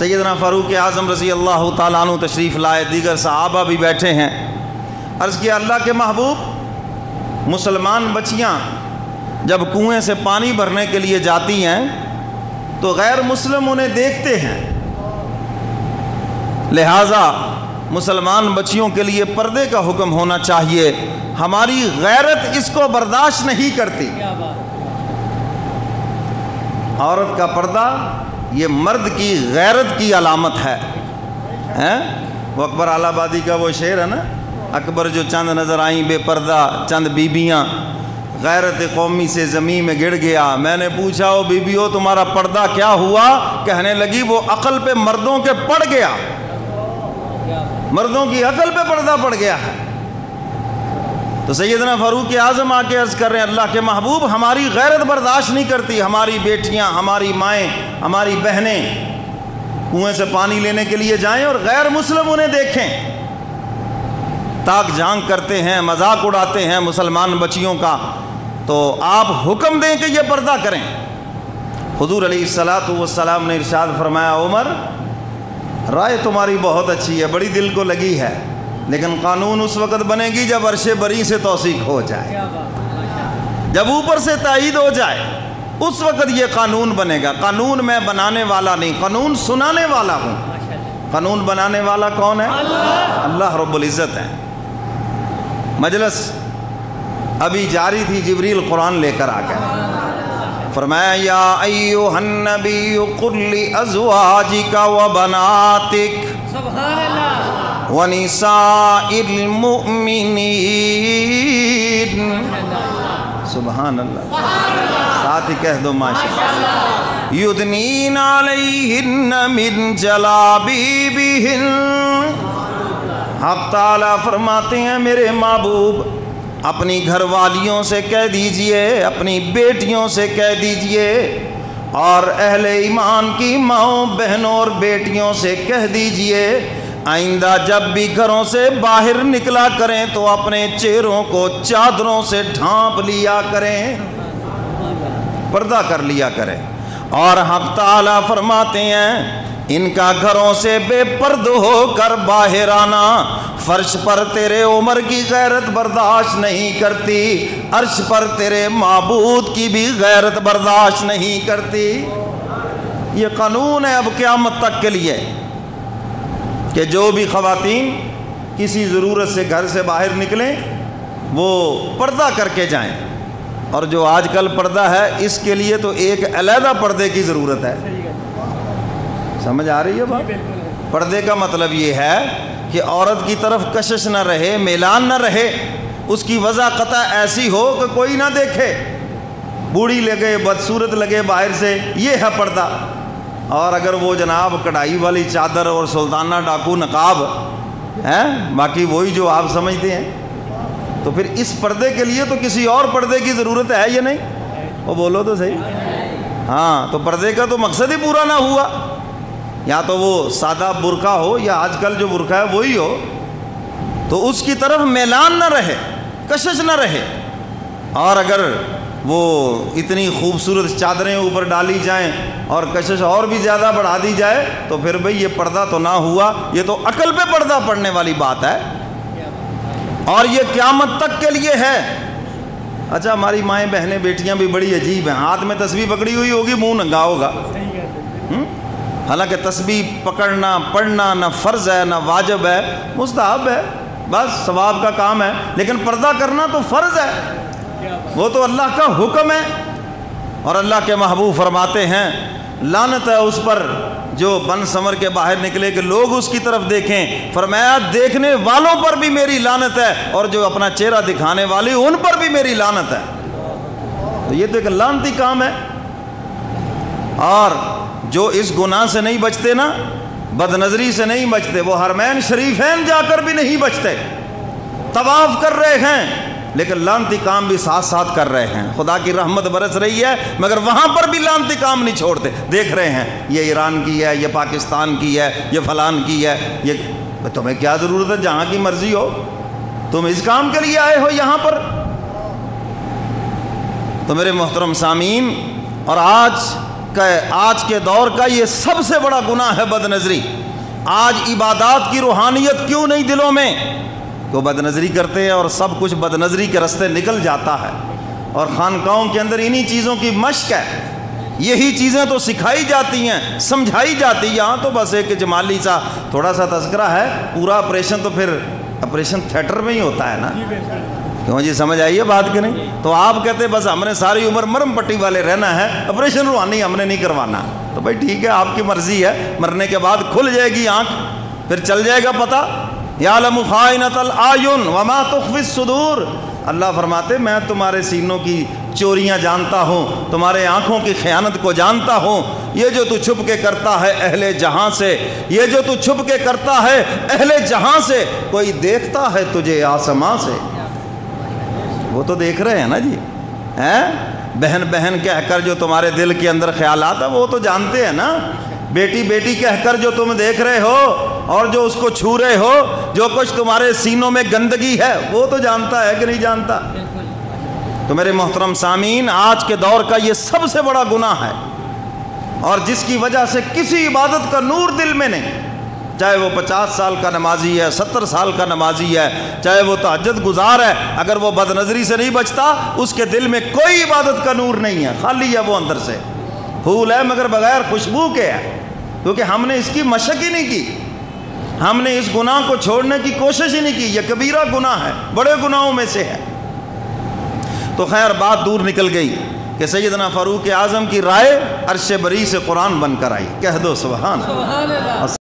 سیدنا فاروق اعظم رضی اللہ تعالیٰ عنہ تشریف لائے، دیگر صحابہ بھی بیٹھے ہیں۔ عرض کیا اللہ کے محبوب، مسلمان بچیاں جب کنویں سے پانی بھرنے کے لیے جاتی ہیں تو غیر مسلم انہیں دیکھتے ہیں، لہٰذا مسلمان بچیوں کے لیے پردے کا حکم ہونا چاہیے، ہماری غیرت اس کو برداشت نہیں کرتی۔ عورت کا پردہ یہ مرد کی غیرت کی علامت ہے۔ وہ اکبر آل آبادی کا وہ شعر ہے نا، اکبر جو چند نظر آئیں بے پردہ چند بیبیاں، غیرت قومی سے زمین میں گڑ گیا۔ میں نے پوچھا او بیبیو تمہارا پردہ کیا ہوا؟ کہنے لگی وہ عقل پہ مردوں کے پڑ گیا، مردوں کی عقل پہ پردہ پڑ گیا ہے۔ تو سیدنا فاروق اعظم آ کے عرض کر رہے ہیں اللہ کے محبوب، ہماری غیرت برداشت نہیں کرتی، ہماری بیٹیاں، ہماری مائیں، ہماری بہنیں کنویں سے پانی لینے کے لیے جائیں اور غیر مسلم انہیں دیکھیں، تاک جھانک کرتے ہیں، مذاق اڑاتے ہیں مسلمان بچیوں کا، تو آپ حکم دیں کہ یہ پردہ کریں۔ حضور علیہ الصلاۃ والسلام نے ارشاد فرمایا عمر رائے تمہاری بہت اچھی ہے، بڑی دل کو لگی ہے، لیکن قانون اس وقت بنے گی جب عرش بری سے توثیق ہو جائے، جب اوپر سے تائید ہو جائے، اس وقت یہ قانون بنے گا۔ قانون میں بنانے والا نہیں، قانون سنانے والا ہوں۔ قانون بنانے والا کون ہے؟ اللہ رب العزت ہے۔ مجلس ابھی جاری تھی، جبریل قرآن لے کر آ گئے، فرمایا یا ایھا النبی قل لازواجک وبناتک سبحان اللہ ونساء المؤمنین، سبحان اللہ، ساتھ ہی کہہ دو ماشاءاللہ، یدنین علیہن من جلابیبہن۔ حق تعالیٰ فرماتے ہیں میرے محبوب اپنی گھر والیوں سے کہہ دیجئے، اپنی بیٹیوں سے کہہ دیجئے، اور اہل ایمان کی ماؤں بہنوں اور بیٹیوں سے کہہ دیجئے آئندہ جب بھی گھروں سے باہر نکلا کریں تو اپنے چہروں کو چادروں سے ڈھانپ لیا کریں، پردہ کر لیا کریں۔ اور حق تعالیٰ فرماتے ہیں ان کا گھروں سے بے پرد ہو کر باہر آنا فرش پر تیرے عمر کی غیرت برداشت نہیں کرتی، عرش پر تیرے معبود کی بھی غیرت برداشت نہیں کرتی۔ یہ قانون ہے اب قیامت تک کے لیے کہ جو بھی خواتین کسی ضرورت سے گھر سے باہر نکلیں وہ پردہ کر کے جائیں، اور جو آج کل پردہ ہے اس کے لیے تو ایک علیحدہ پردے کی ضرورت ہے۔ سمجھ آ رہی ہے بات؟ پردے کا مطلب یہ ہے کہ عورت کی طرف کشش نہ رہے، میلان نہ رہے، اس کی وضع قطع ایسی ہو کہ کوئی نہ دیکھے، بوڑھی لگے، بدصورت لگے باہر سے، یہ ہے پردہ۔ اور اگر وہ جناب کڑھائی والی چادر اور سلطانہ ڈاکو نقاب ہے، باقی وہی جو آپ سمجھتے ہیں، تو پھر اس پردے کے لیے تو کسی اور پردے کی ضرورت ہے یا نہیں؟ وہ بولو تو صحیح۔ ہاں، تو پردے کا تو مقصد ہی پورا نہ ہوا، یا تو وہ سادہ برقع ہو یا آج کل جو برقع ہے وہی ہو، تو اس کی طرف میلان نہ رہے، کشش نہ رہے۔ اور اگر وہ اتنی خوبصورت چادریں اوپر ڈالی جائیں اور کشش اور بھی زیادہ بڑھا دی جائے تو پھر بھئی یہ پردہ تو نہ ہوا، یہ تو عقل پہ پردہ پڑنے والی بات ہے، اور یہ قیامت تک کے لیے ہے۔ اچھا، ہماری مائیں بہنیں بیٹیاں بھی بڑی عجیب ہیں، ہاتھ میں تسبیح پکڑی ہوئی ہوگی، منہ ننگا ہوگا، حالانکہ تسبیح پکڑنا پڑھنا نہ فرض ہے نہ واجب ہے، مستحب ہے، بس ثواب کا کام ہے، لیکن پردہ کرنا تو فرض ہے، وہ تو اللہ کا حکم ہے۔ اور اللہ کے محبوب فرماتے ہیں لعنت ہے اس پر جو بن سنور کے باہر نکلے کہ لوگ اس کی طرف دیکھیں، فرمایا دیکھنے والوں پر بھی میری لعنت ہے اور جو اپنا چہرہ دکھانے والے ان پر بھی میری لعنت ہے۔ تو یہ تو ایک لعنتی کام ہے۔ اور جو اس گناہ سے نہیں بچتے نا، بد نظری سے نہیں بچتے، وہ حرمین شریفین جا کر بھی نہیں بچتے، طواف کر رہے ہیں لیکن لعنتی کام بھی ساتھ ساتھ کر رہے ہیں، خدا کی رحمت برس رہی ہے مگر وہاں پر بھی لعنتی کام نہیں چھوڑتے، دیکھ رہے ہیں یہ ایران کی ہے، یہ پاکستان کی ہے، یہ فلان کی ہے، یہ تمہیں کیا ضرورت ہے، جہاں کی مرضی ہو، تم اس کام کے لیے آئے ہو یہاں پر۔ تو میرے محترم سامعین، اور آج کہ آج کے دور کا یہ سب سے بڑا گناہ ہے بد نظری۔ آج عبادات کی روحانیت کیوں نہیں دلوں میں؟ وہ بد نظری کرتے ہیں اور سب کچھ بد نظری کے راستے نکل جاتا ہے، اور خانقاہوں کے اندر انہی چیزوں کی مشق ہے، یہی چیزیں تو سکھائی جاتی ہیں، سمجھائی جاتی ہیں۔ یہاں تو بس ایک جمالی سا تھوڑا سا تذکرہ ہے، پورا آپریشن تو پھر آپریشن تھیٹر میں ہی ہوتا ہے نا، کیوں جی سمجھ آئیے بات کہ نہیں؟ تو آپ کہتے بس ہم نے ساری عمر مرم پٹی والے رہنا ہے، آپریشن روحانی ہم نے نہیں کروانا۔ تو بھائی ٹھیک ہے، آپ کی مرضی ہے، مرنے کے بعد کھل جائے گی آنکھ، پھر چل جائے گا پتہ۔ یعلم خائنۃ الاعین وما تخفی الصدور، اللہ فرماتے میں تمہارے سینوں کی چوریاں جانتا ہوں، تمہارے آنکھوں کی خیانت کو جانتا ہوں۔ یہ جو تو چھپ کے کرتا ہے اہل جہاں سے، یہ جو تو چھپ کے کرتا ہے اہل جہاں سے، کوئی دیکھتا ہے تجھے آسماں سے۔ وہ تو دیکھ رہے ہیں نا جی، ہیں بہن بہن کہہ کر جو تمہارے دل کے اندر خیالات ہیں وہ تو جانتے ہیں نا۔ بیٹی بیٹی کہہ کر جو تم دیکھ رہے ہو اور جو اس کو چھو رہے ہو، جو کچھ تمہارے سینوں میں گندگی ہے وہ تو جانتا ہے کہ نہیں جانتا؟ تو میرے محترم سامعین، آج کے دور کا یہ سب سے بڑا گناہ ہے، اور جس کی وجہ سے کسی عبادت کا نور دل میں نہیں، چاہے وہ 50 سال کا نمازی ہے، 70 سال کا نمازی ہے، چاہے وہ تہجد گزار ہے، اگر وہ بد نظری سے نہیں بچتا اس کے دل میں کوئی عبادت کا نور نہیں ہے، خالی ہے وہ اندر سے، پھول ہے مگر بغیر خوشبو کے ہے، کیونکہ ہم نے اس کی مشق ہی نہیں کی، ہم نے اس گناہ کو چھوڑنے کی کوشش ہی نہیں کی۔ یہ کبیرہ گناہ ہے، بڑے گناہوں میں سے ہے۔ تو خیر بات دور نکل گئی کہ سیدنا فاروق اعظم کی رائے عرش بری سے قرآن بن کر آئی، کہہ دو سبحان اللہ۔